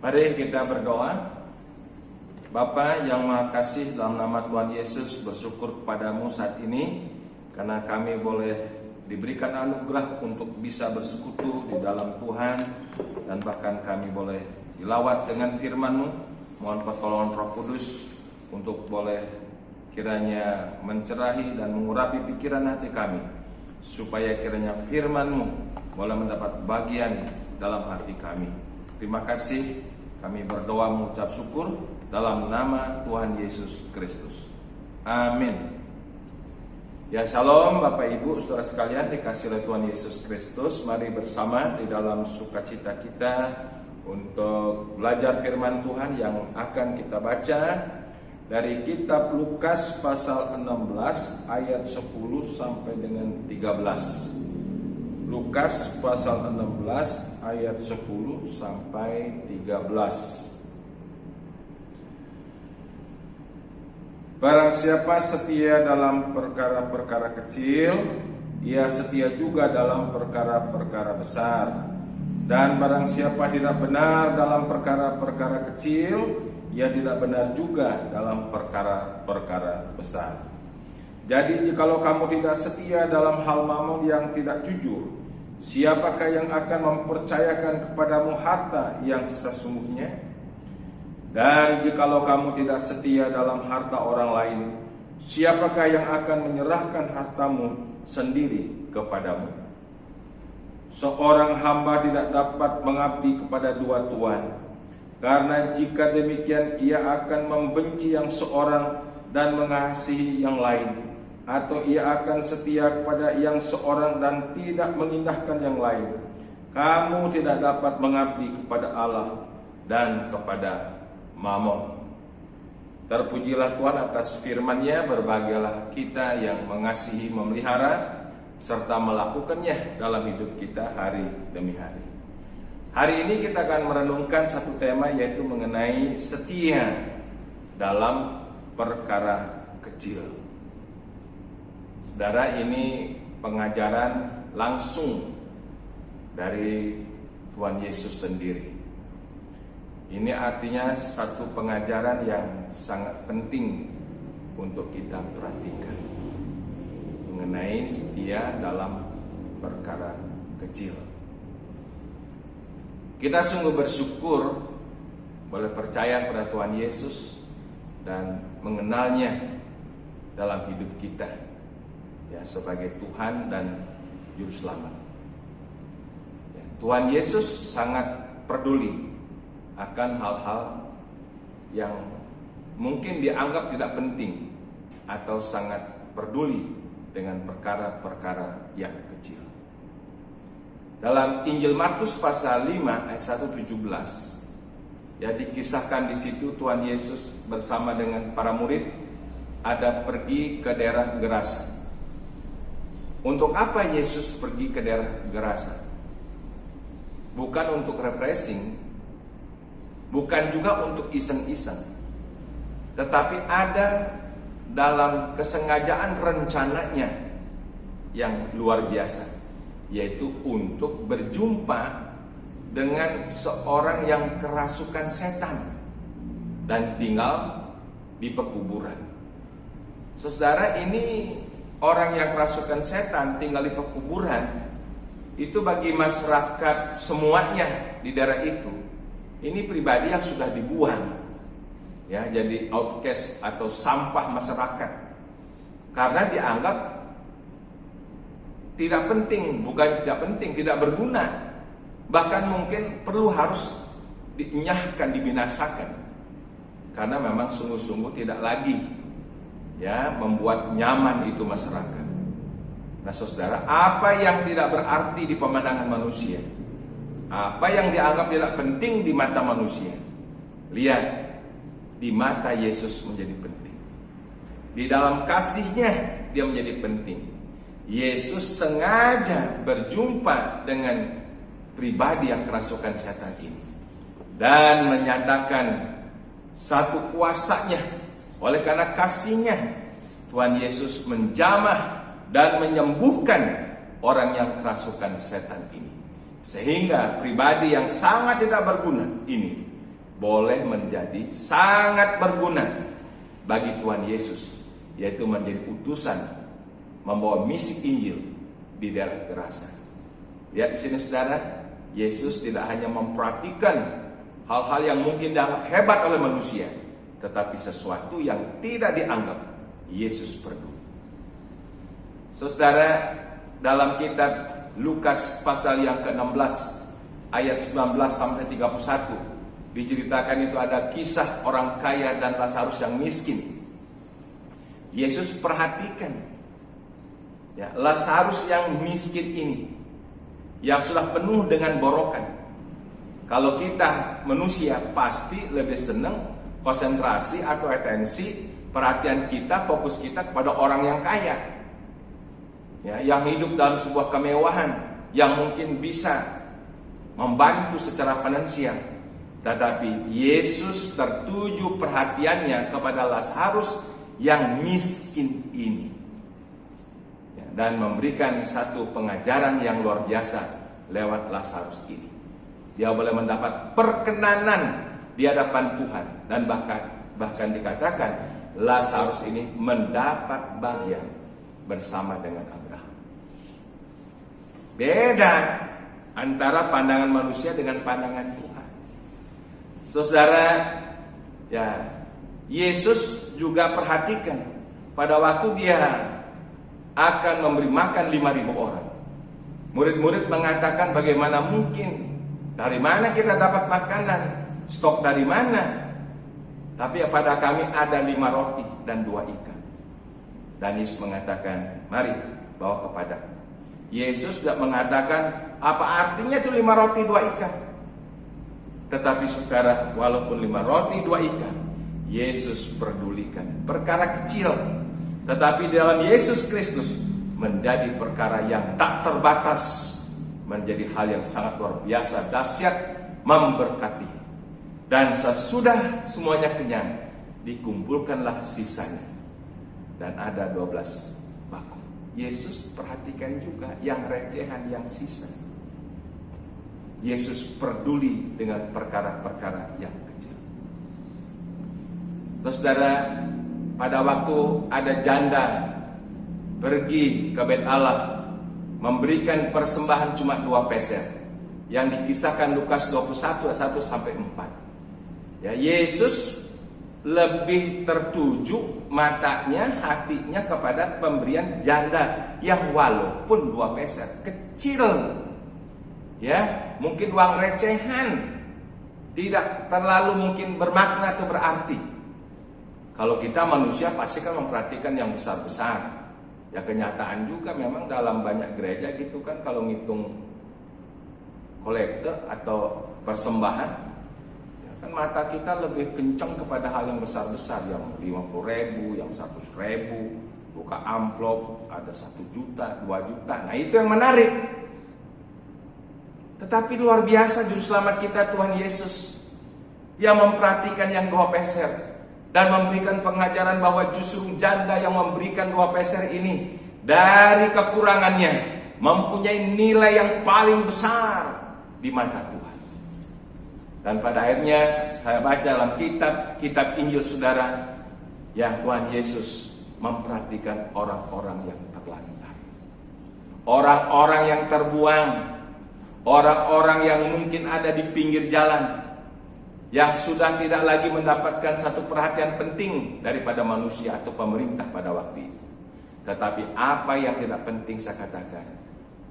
Mari kita berdoa. Bapa yang Maha Kasih, dalam nama Tuhan Yesus bersyukur kepadamu saat ini karena kami boleh diberikan anugerah untuk bisa bersekutu di dalam Tuhan, dan bahkan kami boleh dilawat dengan firman-Mu. Mohon pertolongan Roh Kudus untuk boleh kiranya mencerahi dan mengurapi pikiran hati kami, supaya kiranya firman-Mu boleh mendapat bagian dalam hati kami. Terima kasih, kami berdoa mengucap syukur dalam nama Tuhan Yesus Kristus. Amin. Ya, shalom Bapak Ibu Saudara sekalian dikasihi oleh Tuhan Yesus Kristus. Mari bersama di dalam sukacita kita untuk belajar firman Tuhan yang akan kita baca dari kitab Lukas pasal 16 ayat 10 sampai dengan 13. Lukas pasal 16 ayat 10 sampai 13. Barang siapa setia dalam perkara-perkara kecil, ia setia juga dalam perkara-perkara besar. Dan barang siapa tidak benar dalam perkara-perkara kecil, ia tidak benar juga dalam perkara-perkara besar. Jadi jikalau kamu tidak setia dalam hal mamon yang tidak jujur, siapakah yang akan mempercayakan kepadamu harta yang sesungguhnya? Dan jikalau kamu tidak setia dalam harta orang lain, siapakah yang akan menyerahkan hartamu sendiri kepadamu? Seorang hamba tidak dapat mengabdi kepada dua tuan, karena jika demikian ia akan membenci yang seorang dan mengasihi yang lain, atau ia akan setia kepada yang seorang dan tidak mengindahkan yang lain. Kamu tidak dapat mengabdi kepada Allah dan kepada Mamon. Terpujilah Tuhan atas firman-Nya. Berbahagialah kita yang mengasihi, memelihara, serta melakukannya dalam hidup kita hari demi hari. Hari ini kita akan merenungkan satu tema, yaitu mengenai setia dalam perkara kecil. Saudara, ini pengajaran langsung dari Tuhan Yesus sendiri. Ini artinya satu pengajaran yang sangat penting untuk kita perhatikan mengenai setia dalam perkara kecil. Kita sungguh bersyukur boleh percaya kepada Tuhan Yesus dan mengenalnya dalam hidup kita, ya, sebagai Tuhan dan Juru Selamat. Ya, Tuhan Yesus sangat peduli akan hal-hal yang mungkin dianggap tidak penting atau sangat peduli dengan perkara-perkara yang kecil. Dalam Injil Markus pasal 5 ayat 1-17, ya, dikisahkan di situ Tuhan Yesus bersama dengan para murid ada pergi ke daerah Gerasa. Untuk apa Yesus pergi ke daerah Gerasa? Bukan untuk refreshing, bukan juga untuk iseng-iseng, tetapi ada dalam kesengajaan rencananya yang luar biasa, yaitu untuk berjumpa dengan seorang yang kerasukan setan dan tinggal di pekuburan. Saudara, ini orang yang kerasukan setan tinggal di pekuburan, itu bagi masyarakat semuanya di daerah itu, ini pribadi yang sudah dibuang, ya, jadi outcast atau sampah masyarakat, karena dianggap tidak penting, bukan tidak penting, tidak berguna, bahkan mungkin perlu harus dienyahkan, dibinasakan, karena memang sungguh-sungguh tidak lagi, ya, membuat nyaman itu masyarakat. Nah, saudara, apa yang tidak berarti di pemandangan manusia, apa yang dianggap tidak penting di mata manusia, lihat, di mata Yesus menjadi penting. Di dalam kasih-Nya dia menjadi penting. Yesus sengaja berjumpa dengan pribadi yang kerasukan setan ini dan menyatakan satu kuasa-Nya. Oleh karena kasih-Nya, Tuhan Yesus menjamah dan menyembuhkan orang yang kerasukan setan ini, sehingga pribadi yang sangat tidak berguna ini boleh menjadi sangat berguna bagi Tuhan Yesus, yaitu menjadi utusan membawa misi Injil di daerah Gerasa. Lihat di sini saudara, Yesus tidak hanya memperhatikan hal-hal yang mungkin dianggap hebat oleh manusia, tetapi sesuatu yang tidak dianggap, Yesus peduli. Saudara, dalam kitab Lukas pasal yang ke-16 ayat 19 sampai 31 diceritakan itu ada kisah orang kaya dan Lazarus yang miskin. Yesus perhatikan ya, Lazarus yang miskin ini, yang sudah penuh dengan borokan. Kalau kita manusia pasti lebih senang konsentrasi atau atensi, perhatian kita, fokus kita kepada orang yang kaya ya, yang hidup dalam sebuah kemewahan, yang mungkin bisa membantu secara finansial. Tetapi Yesus tertuju perhatiannya kepada Lazarus yang miskin ini ya, dan memberikan satu pengajaran yang luar biasa lewat Lazarus ini. Dia boleh mendapat perkenanan di hadapan Tuhan, dan bahkan dikatakan Lazarus ini mendapat bagian bersama dengan Abraham. Beda antara pandangan manusia dengan pandangan Tuhan. Saudara, ya, Yesus juga perhatikan pada waktu dia akan memberi makan 5.000 orang. Murid-murid mengatakan, bagaimana mungkin? Dari mana kita dapat makanan? Stok dari mana? Tapi pada kami ada 5 roti dan 2 ikan. Dan Yesus mengatakan, mari bawa kepadaku. Yesus tidak mengatakan, apa artinya itu 5 roti 2 ikan? Tetapi saudara, walaupun 5 roti 2 ikan, Yesus pedulikan perkara kecil, tetapi di dalam Yesus Kristus menjadi perkara yang tak terbatas, menjadi hal yang sangat luar biasa, dahsyat, memberkati. Dan sesudah semuanya kenyang, dikumpulkanlah sisanya, dan ada 12 bakul. Yesus perhatikan juga yang recehan, yang sisa. Yesus peduli dengan perkara-perkara yang kecil. Saudara, pada waktu ada janda pergi ke bait Allah memberikan persembahan cuma 2 peser, yang dikisahkan Lukas 21 ayat 1 sampai 4. Ya, Yesus lebih tertuju matanya, hatinya kepada pemberian janda yang walaupun 2 peser kecil. Ya, mungkin uang recehan, tidak terlalu mungkin bermakna atau berarti. Kalau kita manusia pasti kan memperhatikan yang besar-besar. Ya, kenyataan juga memang dalam banyak gereja gitu kan, kalau ngitung kolekte atau persembahan, ya kan mata kita lebih kencang kepada hal yang besar-besar, yang 50.000, yang 100.000, buka amplop ada 1 juta, 2 juta. Nah, itu yang menarik. Tetapi luar biasa juru selamat kita Tuhan Yesus yang memperhatikan yang 2 peser dan memberikan pengajaran bahwa justru janda yang memberikan 2 peser ini dari kekurangannya mempunyai nilai yang paling besar di mata Tuhan. Dan pada akhirnya saya baca dalam kitab Injil saudara, ya, Tuhan Yesus memperhatikan orang-orang yang terlantar, orang-orang yang terbuang, orang-orang yang mungkin ada di pinggir jalan, yang sudah tidak lagi mendapatkan satu perhatian penting daripada manusia atau pemerintah pada waktu itu. Tetapi apa yang tidak penting, saya katakan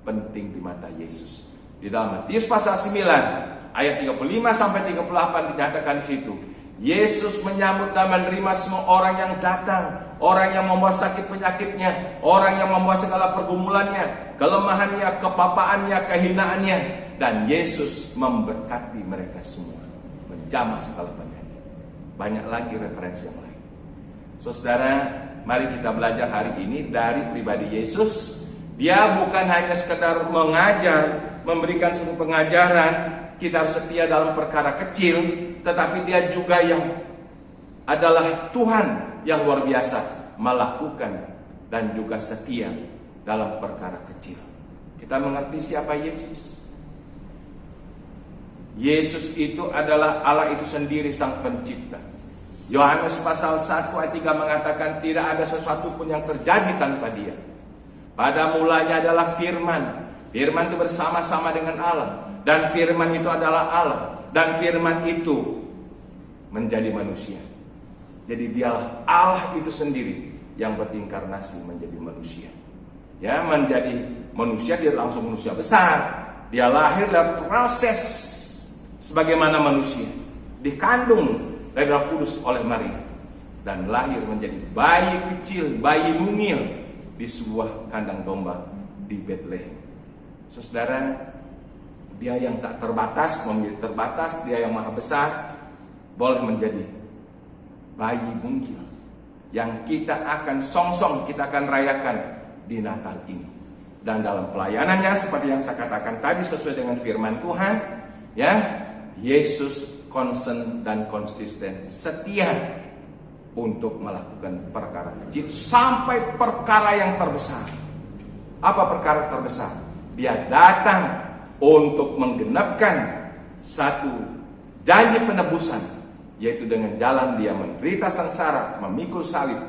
penting di mata Yesus. Di dalam Matius pasal 9 ayat 35 sampai 38 dinyatakan di situ, Yesus menyambut dan menerima semua orang yang datang, orang yang membawa sakit penyakitnya, orang yang membawa segala pergumulannya, kelemahannya, kepapaannya, kehinaannya, dan Yesus memberkati mereka semua, menjamah segala penyakit. Banyak lagi referensi yang lain. Saudara, mari kita belajar hari ini dari pribadi Yesus. Dia bukan hanya sekedar mengajar, memberikan suatu pengajaran, kita harus setia dalam perkara kecil, tetapi dia juga yang adalah Tuhan yang luar biasa melakukan dan juga setia dalam perkara kecil. Kita mengerti siapa Yesus. Yesus itu adalah Allah itu sendiri, sang pencipta. Yohanes pasal 1 ayat 3 mengatakan tidak ada sesuatu pun yang terjadi tanpa Dia. Pada mulanya adalah firman. Firman itu bersama-sama dengan Allah, dan firman itu adalah Allah, dan firman itu menjadi manusia. Jadi Dialah Allah itu sendiri yang berinkarnasi menjadi manusia. Ya, menjadi manusia, dia langsung manusia besar. Dia lahir dalam proses sebagaimana manusia, dikandung dari Roh Kudus oleh Maria, dan lahir menjadi bayi kecil, bayi mungil di sebuah kandang domba di Betlehem. Saudara, Dia yang tak terbatas, memiliki terbatas, Dia yang maha besar, boleh menjadi bayi mungil yang kita akan songsong, kita akan rayakan di Natal ini. Dan dalam pelayanannya, seperti yang saya katakan tadi, sesuai dengan firman Tuhan, ya, Yesus konsen dan konsisten, setia untuk melakukan perkara kecil sampai perkara yang terbesar. Apa perkara terbesar? Dia datang untuk menggenapkan satu janji penebusan, yaitu dengan jalan Dia menderita sengsara, memikul salib,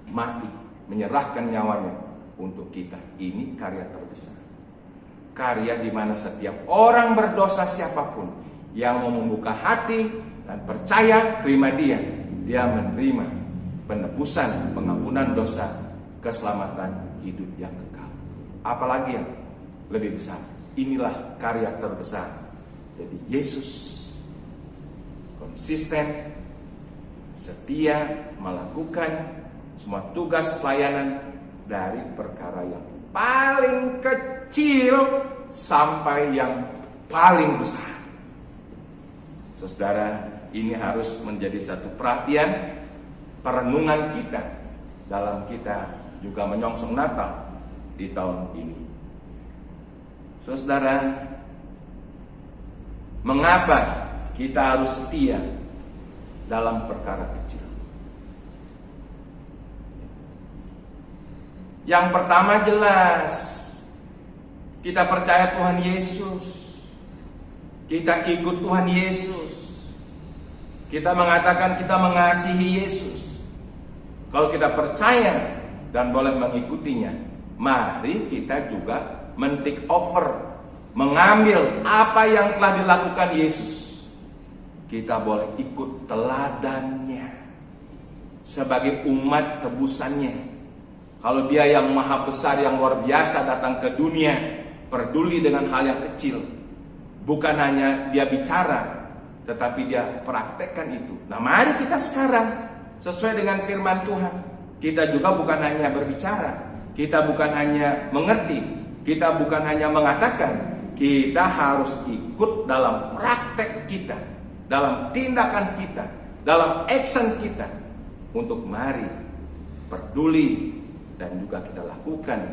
mati, menyerahkan nyawanya untuk kita. Ini karya terbesar. Karya di mana setiap orang berdosa siapapun yang mau membuka hati dan percaya terima Dia menerima penebusan, pengampunan dosa, keselamatan hidup yang kekal. Apalagi yang lebih besar? Inilah karya terbesar. Jadi Yesus konsisten, setia melakukan semua tugas pelayanan dari perkara yang paling kecil sampai yang paling besar. Saudara, ini harus menjadi satu perhatian perenungan kita dalam kita juga menyongsong Natal di tahun ini. Saudara, mengapa kita harus setia dalam perkara kecil? Yang pertama jelas, kita percaya Tuhan Yesus, kita ikut Tuhan Yesus, kita mengatakan kita mengasihi Yesus. Kalau kita percaya dan boleh mengikutinya, mari kita juga men-take over, mengambil apa yang telah dilakukan Yesus. Kita boleh ikut teladannya sebagai umat tebusannya. Kalau Dia yang maha besar, yang luar biasa datang ke dunia, peduli dengan hal yang kecil. Bukan hanya Dia bicara, tetapi Dia praktekkan itu. Nah, mari kita sekarang sesuai dengan firman Tuhan. Kita juga bukan hanya berbicara, kita bukan hanya mengerti, kita bukan hanya mengatakan, kita harus ikut dalam praktek kita, dalam tindakan kita, dalam action kita, untuk mari peduli dan juga kita lakukan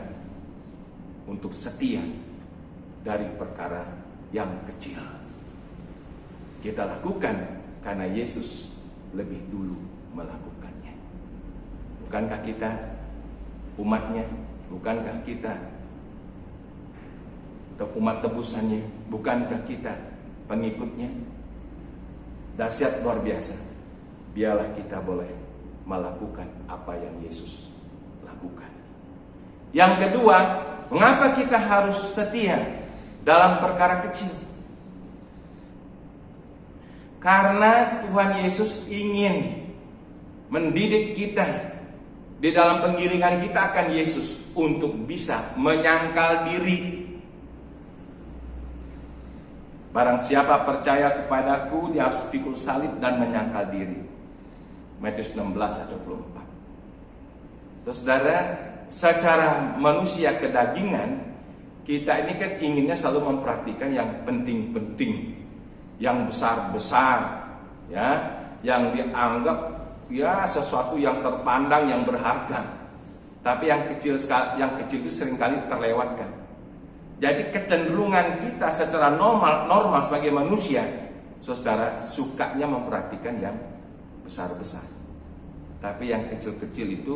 untuk setia dari perkara yang kecil. Kita lakukan karena Yesus lebih dulu melakukannya. Bukankah kita umatnya? Bukankah kita umat tebusannya? Bukankah kita pengikutnya? Dahsyat luar biasa. Biarlah kita boleh melakukan apa yang Yesus lakukan. Yang kedua, mengapa kita harus setia dalam perkara kecil? Karena Tuhan Yesus ingin mendidik kita di dalam pengiringan kita akan Yesus untuk bisa menyangkal diri. Barang siapa percaya kepadaku, dia harus pikul salib dan menyangkal diri. Matius 16 ayat 24. Saudara, secara manusia kedagingan, kita ini kan inginnya selalu memperhatikan yang penting-penting, yang besar-besar, ya, yang dianggap ya sesuatu yang terpandang, yang berharga. Tapi yang kecil itu seringkali terlewatkan. Jadi kecenderungan kita secara normal sebagai manusia, saudara, sukanya memperhatikan yang besar-besar. Tapi yang kecil-kecil itu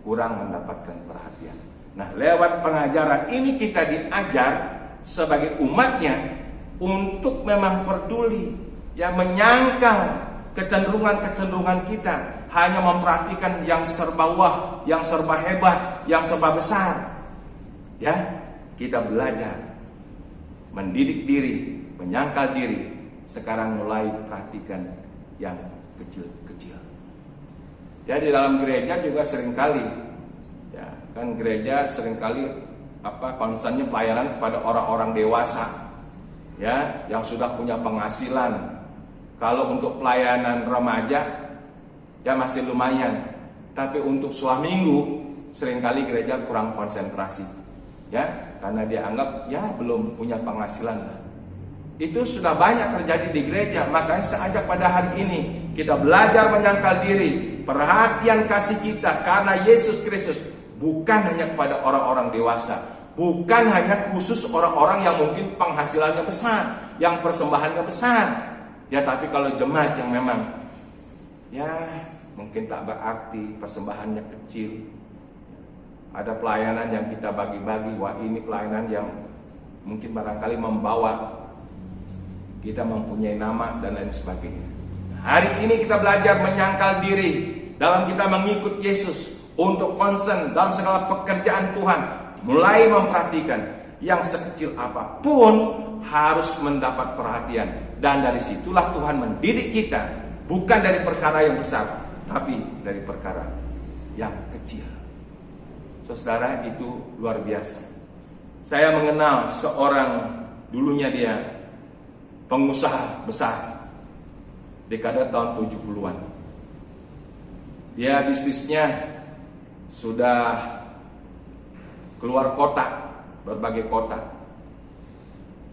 kurang mendapatkan perhatian. Nah, lewat pengajaran ini kita diajar sebagai umatnya untuk memang peduli, ya, menyangkal kecenderungan-kecenderungan kita, hanya memperhatikan yang serba wah, yang serba hebat, yang serba besar. Ya, kita belajar mendidik diri, menyangkal diri. Sekarang mulai perhatikan yang kecil-kecil. Ya, di dalam gereja juga seringkali, ya kan, gereja seringkali concernnya pelayanan kepada orang-orang dewasa, ya, yang sudah punya penghasilan. Kalau untuk pelayanan remaja, ya masih lumayan. Tapi untuk sekolah minggu, seringkali gereja kurang konsentrasi, ya, karena dia anggap ya belum punya penghasilan lah. Itu sudah banyak terjadi di gereja. Makanya saya ajak pada hari ini kita belajar menyangkal diri, perhatian kasih kita karena Yesus Kristus bukan hanya kepada orang-orang dewasa, bukan hanya khusus orang-orang yang mungkin penghasilannya besar, yang persembahannya besar. Ya, tapi kalau jemaat yang memang ya mungkin tak berarti, persembahannya kecil, ada pelayanan yang kita bagi-bagi, wah ini pelayanan yang mungkin barangkali membawa kita mempunyai nama dan lain sebagainya. Hari ini kita belajar menyangkal diri dalam kita mengikut Yesus, untuk concern dalam segala pekerjaan Tuhan, mulai memperhatikan yang sekecil apapun harus mendapat perhatian. Dan dari situlah Tuhan mendidik kita, bukan dari perkara yang besar, tapi dari perkara yang kecil. Saudara, itu luar biasa. Saya mengenal seorang, dulunya dia pengusaha besar, dekade tahun 70-an. Dia bisnisnya sudah keluar kota, berbagai kota.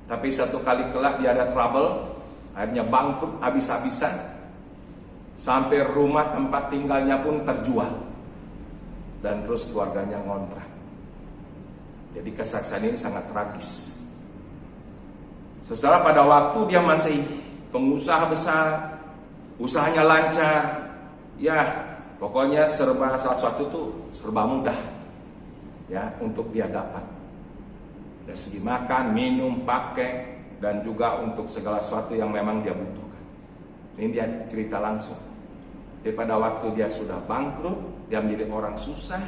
Tapi satu kali kelak dia ada trouble, akhirnya bangkrut habis-habisan, sampai rumah tempat tinggalnya pun terjual, dan terus keluarganya ngontrak. Jadi kesaksian ini sangat tragis. Saudara, pada waktu dia masih pengusaha besar, usahanya lancar, ya pokoknya serba sesuatu itu serba mudah, ya, untuk dia dapat. Dari segi makan, minum, pakai, dan juga untuk segala sesuatu yang memang dia butuhkan. Ini dia cerita langsung. Jadi pada waktu dia sudah bangkrut, dia menjadi orang susah,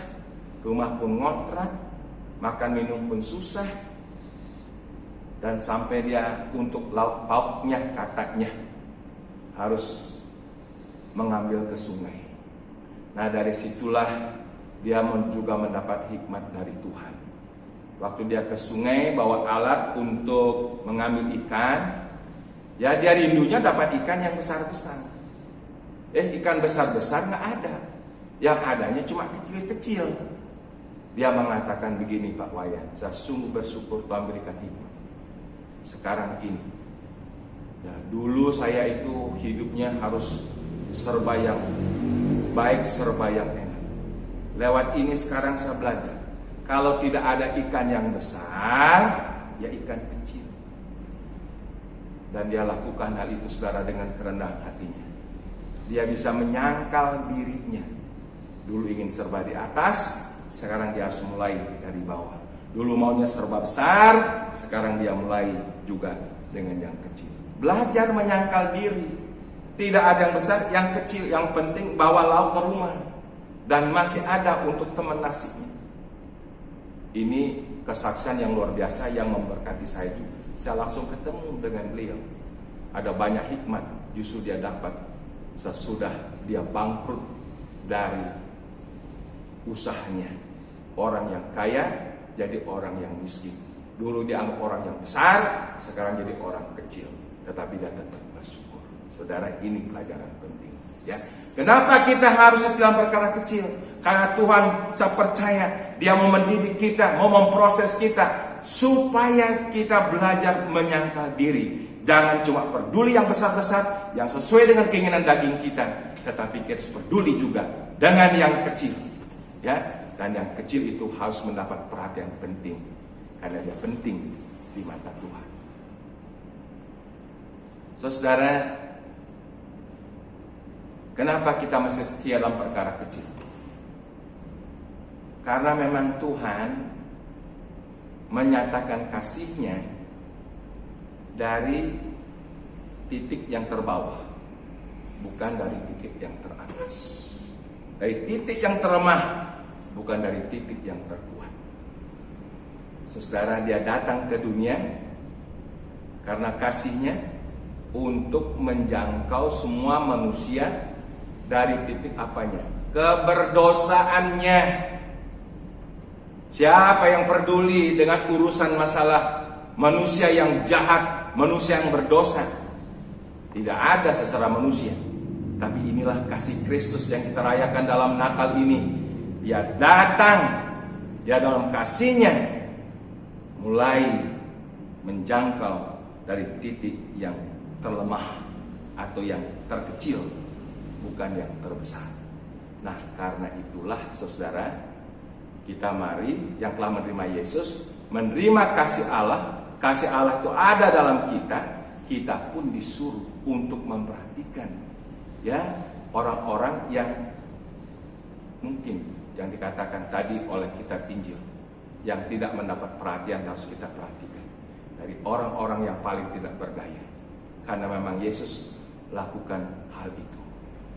rumah pun ngontrak, makan minum pun susah, dan sampai dia untuk lauk pauknya katanya harus mengambil ke sungai. Nah, dari situlah dia juga mendapat hikmat dari Tuhan. Waktu dia ke sungai bawa alat untuk mengambil ikan, ya dia rindunya dapat ikan yang besar-besar. Ikan besar-besar nggak ada, yang adanya cuma kecil-kecil. Dia mengatakan begini, Pak Wayan, saya sungguh bersyukur Tuhan berikan hikmat. Sekarang ini, ya, dulu saya itu hidupnya harus serba yang baik, serba yang enak. Lewat ini sekarang saya belajar, kalau tidak ada ikan yang besar, ya ikan kecil. Dan dia lakukan hal itu, saudara, dengan kerendahan hatinya. Dia bisa menyangkal dirinya. Dulu ingin serba di atas, sekarang dia harus mulai dari bawah. Dulu maunya serba besar, sekarang dia mulai juga dengan yang kecil. Belajar menyangkal diri. Tidak ada yang besar, yang kecil, yang penting bawa lauk ke rumah. Dan masih ada untuk teman nasinya. Ini kesaksian yang luar biasa yang memberkati saya juga. Saya langsung ketemu dengan beliau. Ada banyak hikmat justru dia dapat sesudah dia bangkrut dari usahanya. Orang yang kaya jadi orang yang miskin. Dulu dia anggap orang yang besar, sekarang jadi orang kecil. Tetapi dia tetap bersyukur. Saudara, ini pelajaran penting, ya. Kenapa kita harus dalam perkara kecil? Karena Tuhan, saya percaya Dia mau mendidik kita, mau memproses kita, supaya kita belajar menyangkal diri. Jangan cuma peduli yang besar-besar, yang sesuai dengan keinginan daging kita, tetapi kita harus peduli juga dengan yang kecil, ya. Dan yang kecil itu harus mendapat perhatian penting, karena dia penting di mata Tuhan. Saudara, kenapa kita masih setia dalam perkara kecil? Karena memang Tuhan menyatakan kasih-Nya dari titik yang terbawah, bukan dari titik yang teratas. Dari titik yang terlemah, bukan dari titik yang terkuat. Saudara, dia datang ke dunia karena kasihnya untuk menjangkau semua manusia dari titik apanya? Keberdosaannya. Siapa yang peduli dengan urusan masalah manusia yang jahat, manusia yang berdosa? Tidak ada secara manusia. Tapi inilah kasih Kristus yang kita rayakan dalam Natal ini. Dia datang, dia dalam kasihnya mulai menjangkau dari titik yang terlemah atau yang terkecil, bukan yang terbesar. Nah, karena itulah saudara, kita mari yang telah menerima Yesus, menerima kasih Allah. Kasih Allah itu ada dalam kita. Kita pun disuruh untuk memperhatikan ya orang-orang yang mungkin yang dikatakan tadi oleh kitab Injil, yang tidak mendapat perhatian harus kita perhatikan. Dari orang-orang yang paling tidak berdaya. Karena memang Yesus lakukan hal itu.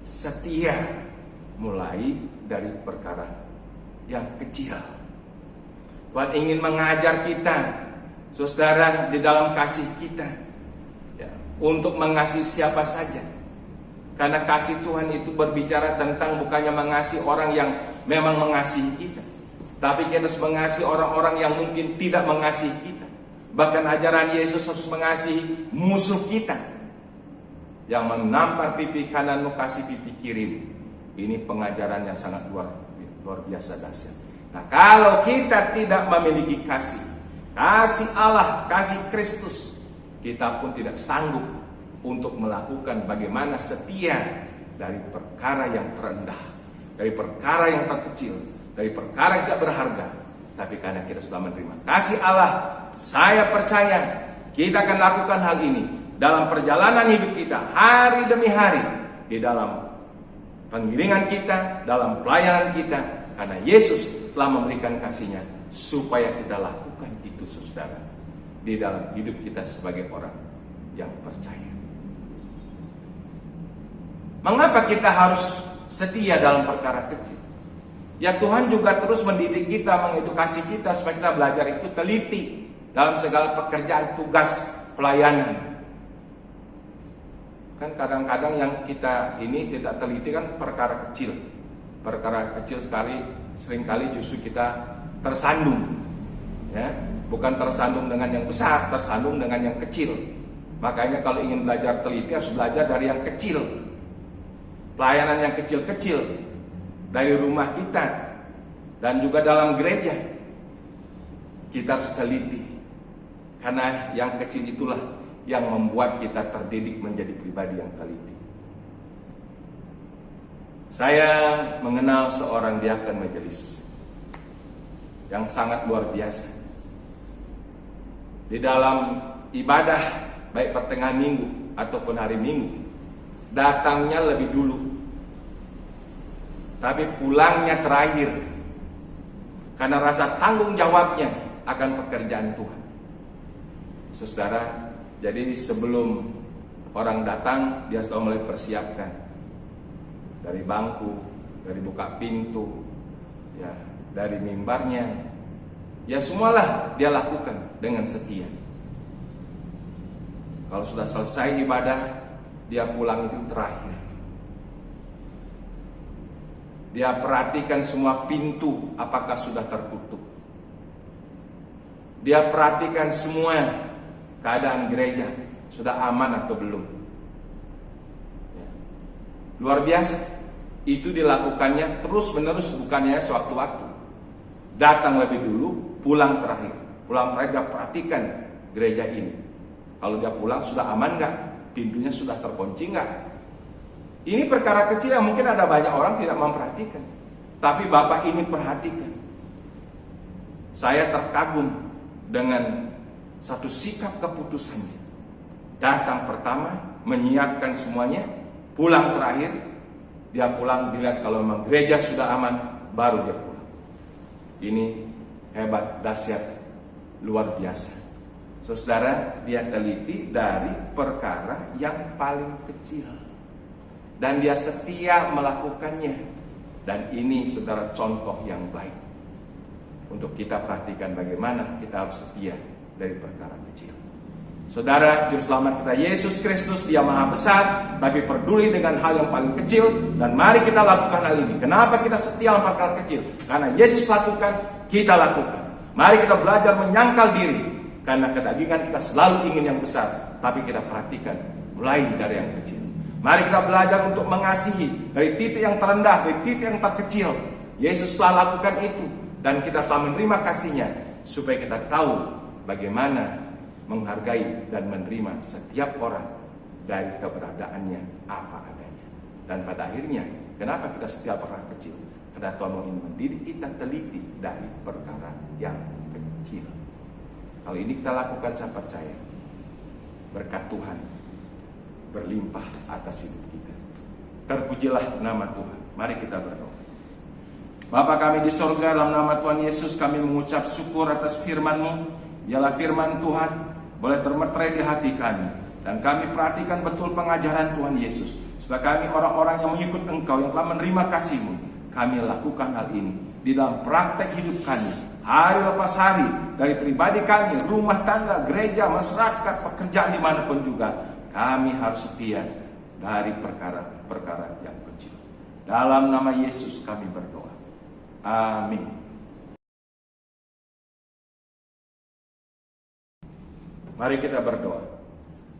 Setia mulai dari perkara yang kecil. Tuhan ingin mengajar kita, saudara, di dalam kasih kita ya, untuk mengasihi siapa saja. Karena kasih Tuhan itu berbicara tentang bukannya mengasihi orang yang memang mengasihi kita, tapi kita harus mengasihi orang-orang yang mungkin tidak mengasihi kita. Bahkan ajaran Yesus harus mengasihi musuh kita. Yang menampar pipi kananmu kasih pipi kiri. Ini pengajaran yang sangat luar biasa dahsyat. Nah, kalau kita tidak memiliki kasih Allah, kasih Kristus, kita pun tidak sanggup untuk melakukan bagaimana setia dari perkara yang terendah, dari perkara yang terkecil, dari perkara yang tidak berharga. Tapi karena kita sudah menerima kasih Allah, saya percaya kita akan lakukan hal ini dalam perjalanan hidup kita hari demi hari, di dalam pengiringan kita, dalam pelayanan kita, karena Yesus telah memberikan kasih-Nya supaya kita lakukan itu, saudara, di dalam hidup kita sebagai orang yang percaya. Mengapa kita harus setia dalam perkara kecil? Ya, Tuhan juga terus mendidik kita, mengedukasi kita supaya kita belajar itu teliti dalam segala pekerjaan, tugas, pelayanan. Kan kadang-kadang yang kita ini tidak teliti kan perkara kecil. Perkara kecil sekali, seringkali justru kita tersandung. Ya, bukan tersandung dengan yang besar, tersandung dengan yang kecil. Makanya kalau ingin belajar teliti harus belajar dari yang kecil. Pelayanan yang kecil-kecil dari rumah kita dan juga dalam gereja. Kita harus teliti. Karena yang kecil itulah yang membuat kita terdidik menjadi pribadi yang teliti. Saya mengenal seorang diakon majelis yang sangat luar biasa. Di dalam ibadah, baik pertengahan minggu ataupun hari Minggu, datangnya lebih dulu, tapi pulangnya terakhir, karena rasa tanggung jawabnya akan pekerjaan Tuhan. Saudara, jadi sebelum orang datang, dia sudah mulai persiapkan dari bangku, dari buka pintu, ya, dari mimbarnya, ya semualah dia lakukan dengan setia. Kalau sudah selesai ibadah, dia pulang itu terakhir. Dia perhatikan semua pintu apakah sudah tertutup. Dia perhatikan semua keadaan gereja sudah aman atau belum. Ya. Luar biasa. Itu dilakukannya terus menerus, bukannya sewaktu-waktu. Datang lebih dulu, pulang terakhir. Pulang terakhir dia perhatikan gereja ini. Kalau dia pulang sudah aman nggak? Pintunya sudah terkunci nggak? Ini perkara kecil yang mungkin ada banyak orang tidak memperhatikan, tapi Bapak ini perhatikan. Saya terkagum dengan satu sikap keputusannya. Datang pertama, menyiapkan semuanya. Pulang terakhir, dia pulang dilihat kalau memang gereja sudah aman, baru dia pulang. Ini hebat, dahsyat, luar biasa. Saudara, dia teliti dari perkara yang paling kecil. Dan dia setia melakukannya. Dan ini saudara contoh yang baik. Untuk kita perhatikan bagaimana kita harus setia dari perkara kecil. Saudara, Juru Selamat kita Yesus Kristus, Dia Maha Besar, bagi peduli dengan hal yang paling kecil. Dan mari kita lakukan hal ini. Kenapa kita setia dalam perkara kecil? Karena Yesus lakukan, kita lakukan. Mari kita belajar menyangkal diri. Karena kedagingan kita selalu ingin yang besar. Tapi kita perhatikan mulai dari yang kecil. Mari kita belajar untuk mengasihi dari titik yang terendah, dari titik yang terkecil. Yesus telah lakukan itu. Dan kita telah menerima kasih-Nya. Supaya kita tahu bagaimana menghargai dan menerima setiap orang dari keberadaannya apa adanya. Dan pada akhirnya, kenapa kita setia perkara kecil? Karena Tuhan mau ingin mendidik kita teliti dari perkara yang kecil. Kalau ini kita lakukan, saya percaya berkat Tuhan berlimpah atas hidup kita. Terpujilah nama Tuhan. Mari kita berdoa. Bapa kami di sorga, dalam nama Tuhan Yesus kami mengucap syukur atas firman-Mu. Ialah firman Tuhan boleh termeterai di hati kami. Dan kami perhatikan betul pengajaran Tuhan Yesus. Supaya kami orang-orang yang mengikut Engkau, yang telah menerima kasih-Mu, kami lakukan hal ini di dalam praktek hidup kami, hari lepas hari, dari pribadi kami, rumah tangga, gereja, masyarakat, pekerjaan dimanapun juga. Kami harus setia dari perkara-perkara yang kecil. Dalam nama Yesus kami berdoa. Amin. Mari kita berdoa.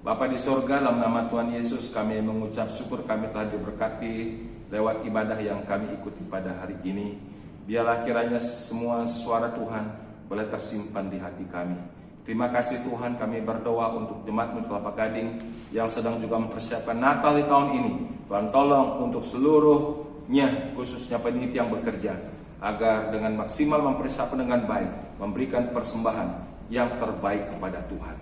Bapa di sorga, dalam nama Tuhan Yesus kami mengucap syukur kami telah diberkati lewat ibadah yang kami ikuti pada hari ini. Biarlah kiranya semua suara Tuhan boleh tersimpan di hati kami. Terima kasih Tuhan, kami berdoa untuk jemaat-Mu Kelapa Gading yang sedang juga mempersiapkan Natal di tahun ini. Tuhan tolong untuk seluruhnya, khususnya penitia yang bekerja, agar dengan maksimal mempersiapkan dengan baik, memberikan persembahan yang terbaik kepada Tuhan.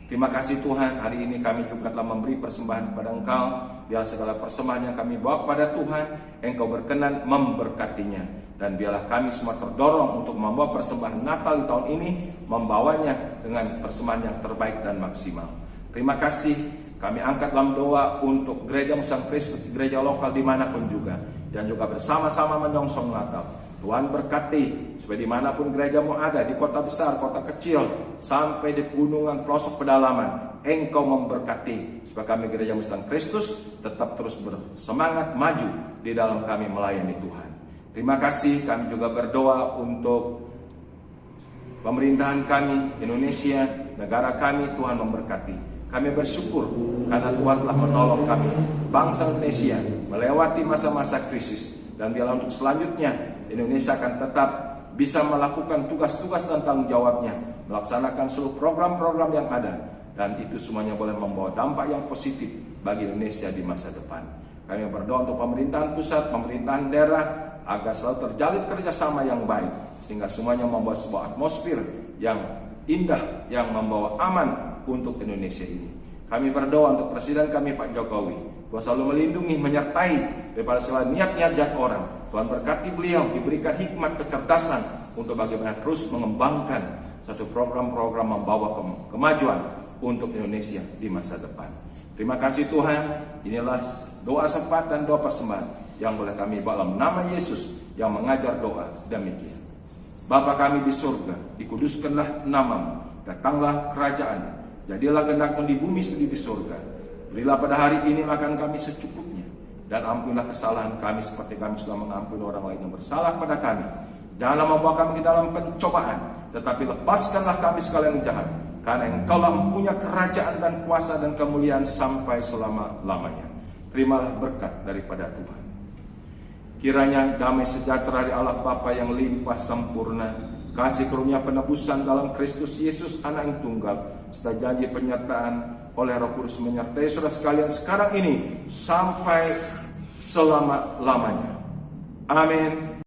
Terima kasih Tuhan, hari ini kami juga telah memberi persembahan kepada Engkau. Biarlah segala persembahan yang kami bawa kepada Tuhan, Engkau berkenan memberkatinya. Dan biarlah kami semua terdorong untuk membawa persembahan Natal di tahun ini, membawanya dengan persembahan yang terbaik dan maksimal. Terima kasih, kami angkat dalam doa untuk Gereja Musang Kristus, gereja lokal dimanapun juga, dan juga bersama-sama menyongsong Natal. Tuhan berkati, supaya dimanapun gerejamu ada, di kota besar, kota kecil, sampai di pegunungan, pelosok pedalaman, Engkau memberkati, supaya kami Gereja Musang Kristus tetap terus bersemangat maju di dalam kami melayani Tuhan. Terima kasih, kami juga berdoa untuk pemerintahan kami, Indonesia, negara kami, Tuhan memberkati. Kami bersyukur karena Tuhan telah menolong kami, bangsa Indonesia, melewati masa-masa krisis. Dan biarlah untuk selanjutnya Indonesia akan tetap bisa melakukan tugas-tugas dan tanggung jawabnya, melaksanakan seluruh program-program yang ada, dan itu semuanya boleh membawa dampak yang positif bagi Indonesia di masa depan. Kami berdoa untuk pemerintahan pusat, pemerintahan daerah, agar selalu terjalin kerjasama yang baik, sehingga semuanya membawa sebuah atmosfer yang indah, yang membawa aman untuk Indonesia ini. Kami berdoa untuk Presiden kami Pak Jokowi, Tuhan selalu melindungi, menyertai daripada segala niat-niat jahat orang. Tuhan berkati beliau, diberikan hikmat, kecerdasan untuk bagaimana terus mengembangkan satu program-program membawa kemajuan untuk Indonesia di masa depan. Terima kasih Tuhan, inilah doa sempat dan doa persembahan yang boleh kami bawa dalam nama Yesus yang mengajar doa demikian. Bapa kami di surga, dikuduskanlah nama-Mu, datanglah kerajaan-Mu, jadilah kehendak-Mu di bumi seperti di surga. Berilah pada hari ini makan kami secukupnya, dan ampunilah kesalahan kami seperti kami sudah mengampuni orang lain yang bersalah pada kami. Janganlah membawa kami ke dalam pencobaan, tetapi lepaskanlah kami segala yang jahat, karena Engkau-lah mempunyai kerajaan dan kuasa dan kemuliaan sampai selama-lamanya. Terimalah berkat daripada Tuhan. Kiranya damai sejahtera dari Allah Bapa yang limpah sempurna, kasih karunia penebusan dalam Kristus Yesus Anak yang tunggal, serta janji penyertaan oleh Roh Kudus menyertai saudara sekalian sekarang ini sampai selama-lamanya. Amin.